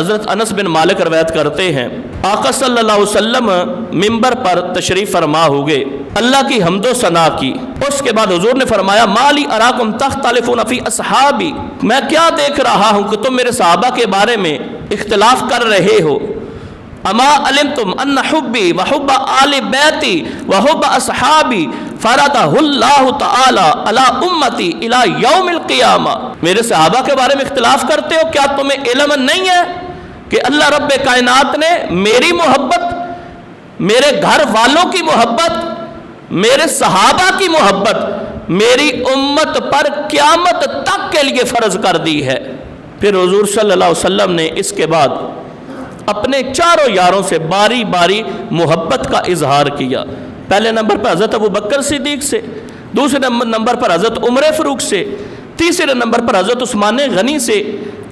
حضرت انس بن مالک روایت کرتے ہیں آقا صلی اللہ علیہ وسلم منبر پر تشریف فرما ہوئے، اللہ کی حمد و ثنا کی۔ اس کے بعد حضور نے فرمایا مالی اراکم تختلفون فی اصحابی، میں کیا دیکھ رہا ہوں کہ تم میرے صحابہ کے بارے میں اختلاف کر رہے ہو۔ اما علمتم ان حبی وحب آل بیتی وحب اصحابی فرضہ اللہ تعالی علی امتی الی یوم القیامہ، میرے صحابہ کے بارے میں اختلاف کرتے ہو، کیا تمہیں علم نہیں ہے کہ اللہ رب کائنات نے میری محبت، میرے گھر والوں کی محبت، میرے صحابہ کی محبت میری امت پر قیامت تک کے لیے فرض کر دی ہے۔ پھر حضور صلی اللہ علیہ وسلم نے اس کے بعد اپنے چاروں یاروں سے باری باری محبت کا اظہار کیا۔ پہلے نمبر پر حضرت ابو بکر صدیق سے، دوسرے نمبر پر حضرت عمر فاروق سے، تیسرے نمبر پر حضرت عثمان غنی سے،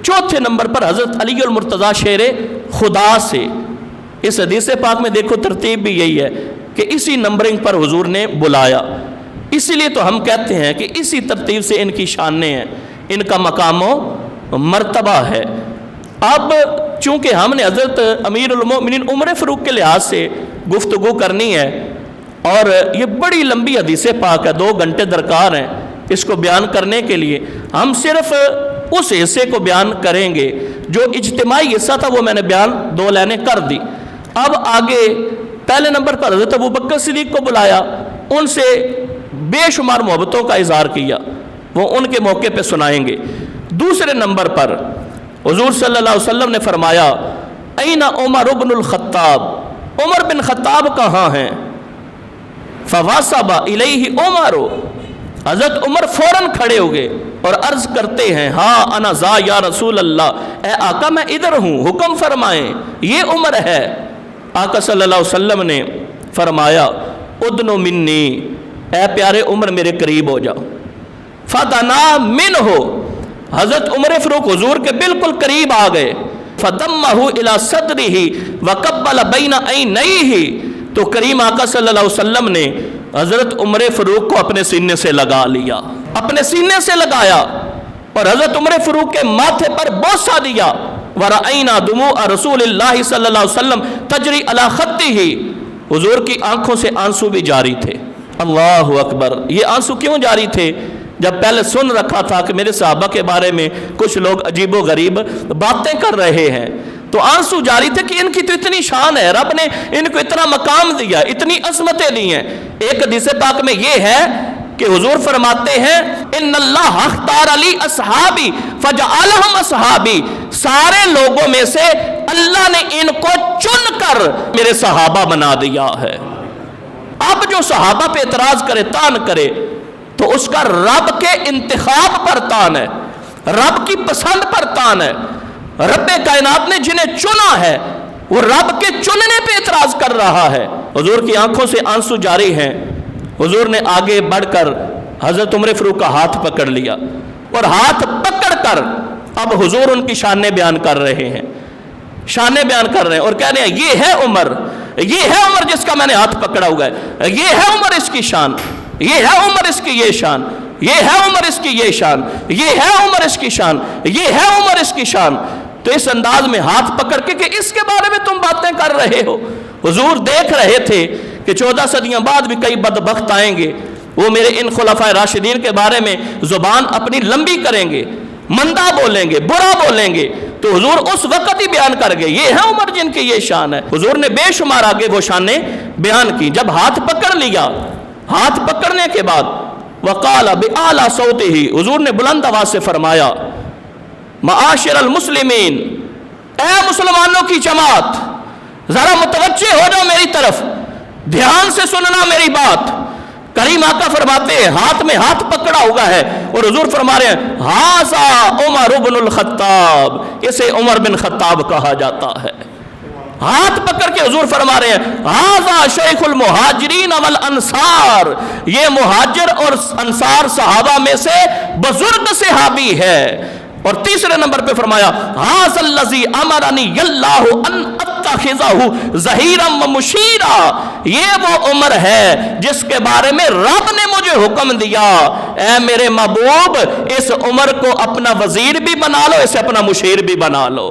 چوتھے نمبر پر حضرت علی المرتضیٰ شیر خدا سے۔ اس حدیث پاک میں دیکھو ترتیب بھی یہی ہے کہ اسی نمبرنگ پر حضور نے بلایا، اسی لیے تو ہم کہتے ہیں کہ اسی ترتیب سے ان کی شانیں ہیں، ان کا مقام و مرتبہ ہے۔ اب چونکہ ہم نے حضرت امیر المومنین عمر فاروق کے لحاظ سے گفتگو کرنی ہے اور یہ بڑی لمبی حدیث پاک ہے، 2 گھنٹے درکار ہیں اس کو بیان کرنے کے لیے، ہم صرف اس حصے کو بیان کریں گے جو اجتماعی حصہ تھا، وہ میں نے بیان 2 لائنیں کر دی۔ اب آگے پہلے نمبر پر حضرت ابو بکر صدیق کو بلایا، ان سے بے شمار محبتوں کا اظہار کیا، وہ ان کے موقع پہ سنائیں گے۔ دوسرے نمبر پر حضور صلی اللہ علیہ وسلم نے فرمایا این عمر بن الخطاب، عمر بن خطاب کہاں ہیں؟ فواصب الیہ عمر، حضرت عمر فوراً کھڑے ہو گئے اور عرض کرتے ہیں ہاں انا ذا یا رسول اللہ، اے آقا میں ادھر ہوں، حکم فرمائیں، یہ عمر ہے۔ آقا صلی اللہ علیہ وسلم نے فرمایا ادنو منی، اے پیارے عمر میرے قریب ہو جاؤ۔ فدنا منہ، حضرت عمر فاروق حضور کے بالکل قریب آ گئے۔ فدمہ الی صدرہ وقبل بین عینیہ، تو کریم آقا صلی اللہ علیہ وسلم نے حضرت عمر فاروق کو اپنے سینے سے لگا لیا، اپنے سینے سے لگایا اور حضرت عمر فاروق کے ماتھے پر بوسہ دیا۔ وَرَأَيْنَا دُمُوعَ رسول اللہ صلی اللہ علیہ وسلم تجری علی خطہ، حضور کی آنکھوں سے آنسو بھی جاری تھے۔ اللہ اکبر، یہ آنسو کیوں جاری تھے؟ جب پہلے سن رکھا تھا کہ میرے صحابہ کے بارے میں کچھ لوگ عجیب و غریب باتیں کر رہے ہیں، تو آنسو جاری تھے کہ ان کی تو اتنی شان ہے، رب نے ان کو اتنا مقام دیا، اتنی عظمتیں دی ہیں۔ ایک حدیث پاک میں یہ ہے کہ حضور فرماتے ہیں ان اللہ اختار علی اصحابی فجعلہم اصحابی، سارے لوگوں میں سے اللہ نے ان کو چن کر میرے صحابہ بنا دیا ہے۔ اب جو صحابہ پہ اعتراض کرے، تان کرے، تو اس کا رب کے انتخاب پر تان ہے، رب کی پسند پر تان ہے۔ رب کائنات نے جنہیں چنا ہے وہ رب کے چننے پہ اعتراض کر رہا ہے۔ حضور کی آنکھوں سے آنسو جاری ہیں۔ حضور نے آگے بڑھ کر حضرت عمر فاروق کا ہاتھ پکڑ لیا اور ہاتھ پکڑ کر اب حضور ان کی شانیں بیان کر رہے ہیں، شانیں بیان کر رہے ہیں اور کہہ رہے ہیں یہ ہے عمر، یہ ہے عمر جس کا میں نے ہاتھ پکڑا ہوا ہے، یہ ہے عمر اس کی شان، یہ ہے عمر اس کی یہ شان، یہ ہے عمر اس کی یہ شان، یہ ہے عمر اس کی شان، یہ ہے عمر اس کی شان۔ تو اس انداز میں ہاتھ پکڑ کے کہ اس کے بارے میں تم باتیں کر رہے ہو۔ حضور دیکھ رہے تھے کہ 14 صدیاں بعد بھی کئی بدبخت آئیں گے، وہ میرے ان خلفائے راشدین کے بارے میں زبان اپنی لمبی کریں گے، مندہ بولیں گے، برا بولیں گے، تو حضور اس وقت ہی بیان کر گئے یہ ہے عمر جن کی یہ شان ہے۔ حضور نے بے شمار آگے وہ شانیں بیان کی۔ جب ہاتھ پکڑ لیا، ہاتھ پکڑنے کے بعد وقال بأعلی صوتہ، حضور نے بلند آواز سے فرمایا معاشر المسلمین، اے مسلمانوں کی جماعت، ذرا متوجہ ہو جاؤ میری طرف، دھیان سے سننا میری بات۔ کریم آقا فرماتے ہیں ہاتھ میں ہاتھ پکڑا ہوا ہے اور حضور فرما رہے ہیں ھذا عمر بن الخطاب، اسے عمر بن خطاب کہا جاتا ہے۔ ہاتھ پکڑ کے حضور فرما رہے ہیں ھذا شیخ المہاجرین والانصار، یہ مہاجر اور انصار صحابہ میں سے بزرگ صحابی ہے۔ اور تیسرے نمبر پہ فرمایا ھذا الذی امرنی اللہ ان اتخذہ ظہیرا ومشیرا، یہ وہ عمر ہے جس کے بارے میں رب نے مجھے حکم دیا اے میرے محبوب اس عمر کو اپنا وزیر بھی بنا لو، اسے اپنا مشیر بھی بنا لو۔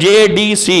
JDC,